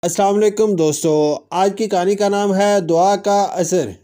अस्सलाम वालेकुम दोस्तों, आज की कहानी का नाम है दुआ का असर।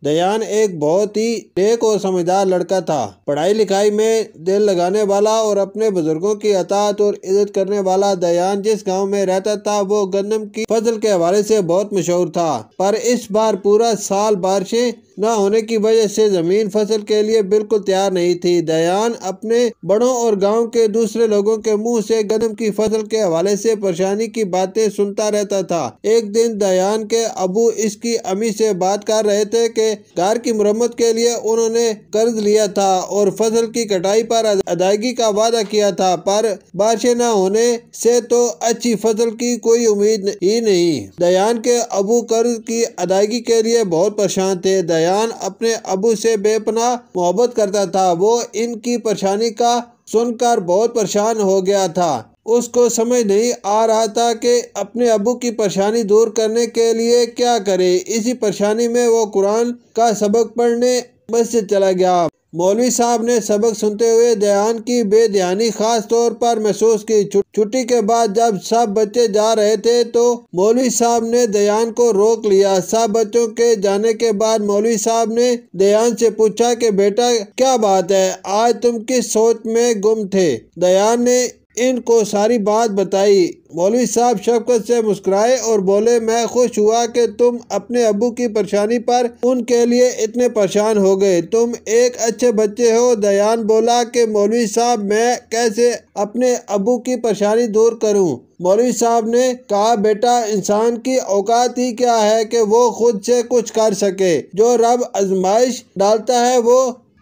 दयान एक बहुत ही नेक और समझदार लड़का था। पढ़ाई लिखाई में दिल लगाने वाला और अपने बुजुर्गों की अतात और इज्जत करने वाला दयान जिस गांव में रहता था वो गन्नम की फसल के हवाले से बहुत मशहूर था। पर इस बार पूरा साल बारिशें न होने की वजह से जमीन फसल के लिए बिल्कुल तैयार नहीं थी। दयान अपने बड़ों और गांव के दूसरे लोगों के मुंह से गन्नम की फसल के हवाले से परेशानी की बातें सुनता रहता था। एक दिन दयान के अबू इसकी अम्मी से बात कर रहे थे कि घर की मरम्मत के लिए उन्होंने कर्ज लिया था और फसल की कटाई पर अदायगी का वादा किया था, पर बारिशें न होने से तो अच्छी फसल की कोई उम्मीद ही नहीं। दयान के अबू कर्ज की अदायगी के लिए बहुत परेशान थे। दयान अपने अबू से बेपनाह मोहब्बत करता था। वो इनकी परेशानी का सुनकर बहुत परेशान हो गया था। उसको समझ नहीं आ रहा था कि अपने अबू की परेशानी दूर करने के लिए क्या करे। इसी परेशानी में वो कुरान का सबक पढ़ने मस्जिद चला गया। मौलवी साहब ने सबक सुनते हुए दयान की बेध्यानी खास तौर पर महसूस की। छुट्टी के बाद जब सब बच्चे जा रहे थे तो मौलवी साहब ने दयान को रोक लिया। सब बच्चों के जाने के बाद मौलवी साहब ने दयान से पूछा कि बेटा क्या बात है, आज तुम किस सोच में गुम थे। दयान ने इनको सारी बात बताई। मौलवी साहब शफकत से मुस्कुराए और बोले, मैं खुश हुआ कि तुम अपने अब्बू की परेशानी पर उनके लिए इतने परेशान हो गए। तुम एक अच्छे बच्चे हो। दयान बोला कि मौलवी साहब मैं कैसे अपने अब्बू की परेशानी दूर करूं। मौलवी साहब ने कहा, बेटा इंसान की औकात ही क्या है कि वो खुद से कुछ कर सके। जो रब आजमाइश डालता है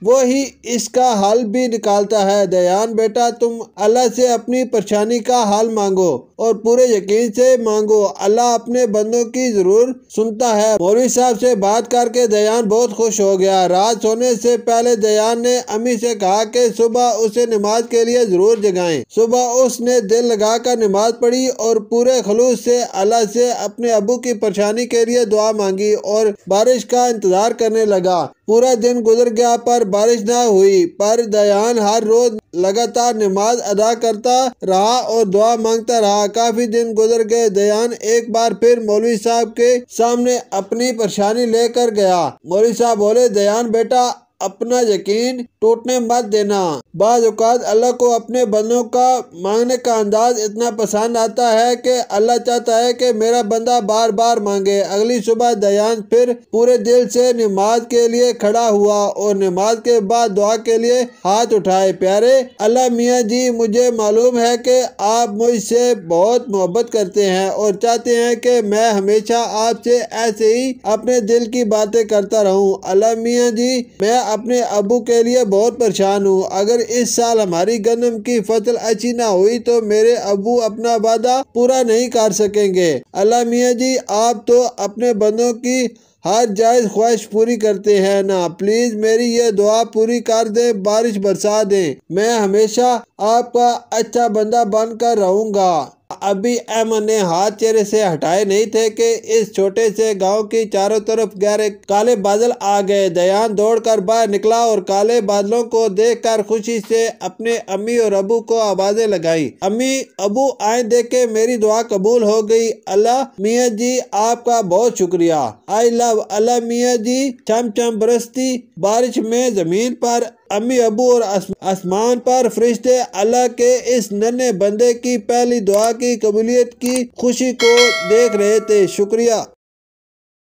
वो ही इसका हल भी निकालता है। दयान बेटा तुम अल्लाह से अपनी परेशानी का हल मांगो और पूरे यकीन से मांगो। अल्लाह अपने बंदों की जरूर सुनता है। मौलवी साहब से बात करके दयान बहुत खुश हो गया। रात सोने से पहले दयान ने अम्मी से कहा कि सुबह उसे नमाज के लिए जरूर जगाएं। सुबह उसने दिल लगाकर नमाज पढ़ी और पूरे खलूस से अल्लाह से अपने अबू की परेशानी के लिए दुआ मांगी और बारिश का इंतजार करने लगा। पूरा दिन गुजर गया पर बारिश न हुई, पर दयान हर रोज लगातार नमाज अदा करता रहा और दुआ मांगता रहा। काफी दिन गुजर गए। दयान एक बार फिर मौलवी साहब के सामने अपनी परेशानी लेकर गया। मौलवी साहब बोले, दयान बेटा अपना यकीन टूटने मत देना। बाज़ औक़ात अल्लाह को अपने बंदों का मांगने का अंदाज इतना पसंद आता है कि अल्लाह चाहता है कि मेरा बंदा बार बार मांगे। अगली सुबह दयान फिर पूरे दिल से नमाज के लिए खड़ा हुआ और नमाज के बाद दुआ के लिए हाथ उठाए। प्यारे अल्लाह मियाँ जी, मुझे मालूम है कि आप मुझसे बहुत मोहब्बत करते हैं और चाहते हैं कि मैं हमेशा आपसे ऐसे ही अपने दिल की बातें करता रहूं। अल्लाह मियाँ जी, मैं अपने अबू के लिए बहुत परेशान हूँ। अगर इस साल हमारी गन्नम की फसल अच्छी ना हुई तो मेरे अबू अपना वादा पूरा नहीं कर सकेंगे। अल्लाह मियाँ जी, आप तो अपने बंदों की हर जायज़ ख्वाहिश पूरी करते हैं ना। प्लीज मेरी ये दुआ पूरी कर दे, बारिश बरसा दें। मैं हमेशा आपका अच्छा बंदा बनकर रहूंगा। अभी अहमद ने हाथ चेहरे से हटाए नहीं थे कि इस छोटे से गांव की चारों तरफ गहरे काले बादल आ गए। दयान दौड़कर बाहर निकला और काले बादलों को देखकर खुशी से अपने अम्मी और अबू को आवाजें लगाई। अम्मी अबू आए देखे मेरी दुआ कबूल हो गई। अल्लाह मियाँ जी आपका बहुत शुक्रिया। आई लव अल्लाह मियाँ जी। चम चम बरसती बारिश में जमीन पर अम्मी अबू और आसमान पर फरिश्ते अल्लाह के इस नन्हे बंदे की पहली दुआ की कबूलियत की खुशी को देख रहे थे। शुक्रिया।